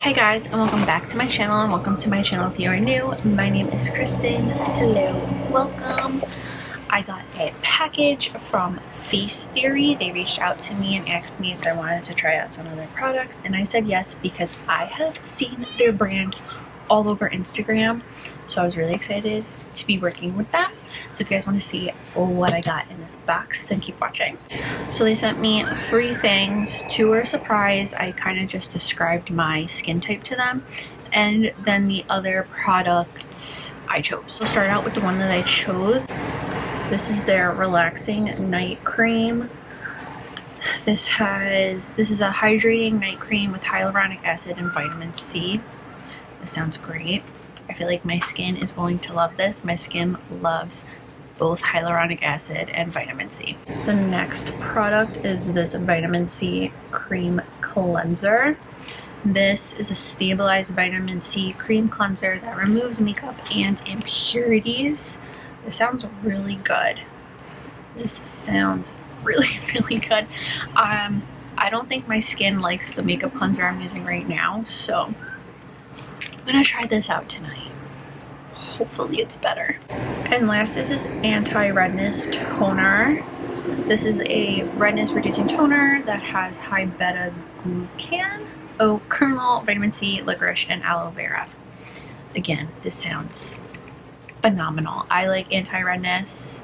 Hi guys, and welcome back to my channel, and welcome to my channel if you are new. My name is Kristen. Hello, welcome. I got a package from Facetheory. They reached out to me and asked me if I wanted to try out some of their products, and I said yes because I have seen their brand all over Instagram, so I was really excited to be working with them. So if you guys want to see what I got in this box, then keep watching. So they sent me 3 things. 2 were a surprise. I kind of just described my skin type to them, and then the other products I chose. So start out with the one that I chose. This is their relaxing night cream. This is a hydrating night cream with hyaluronic acid and vitamin C. This sounds great. I feel like my skin is going to love this. My skin loves both hyaluronic acid and vitamin C. The next product is this vitamin C cream cleanser. This is a stabilized vitamin C cream cleanser that removes makeup and impurities. This sounds really good. This sounds really good. I don't think my skin likes the makeup cleanser I'm using right now, so I'm gonna try this out tonight. Hopefully it's better. And last is this anti-redness toner. This is a redness reducing toner that has high beta glucan, oat kernel, vitamin C, licorice, and aloe vera. Again, this sounds phenomenal. I like anti-redness,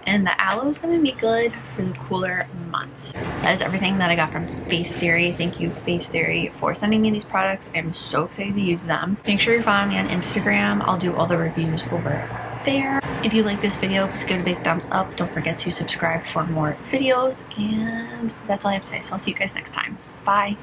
and the aloe is going to be good for the cooler months. That is everything that I got from Facetheory. Thank you, Facetheory, for sending me these products. I'm so excited to use them. Make sure you're following me on Instagram. I'll do all the reviews over there. If you like this video, please give it a big thumbs up. Don't forget to subscribe for more videos. And that's all I have to say. So I'll see you guys next time. Bye.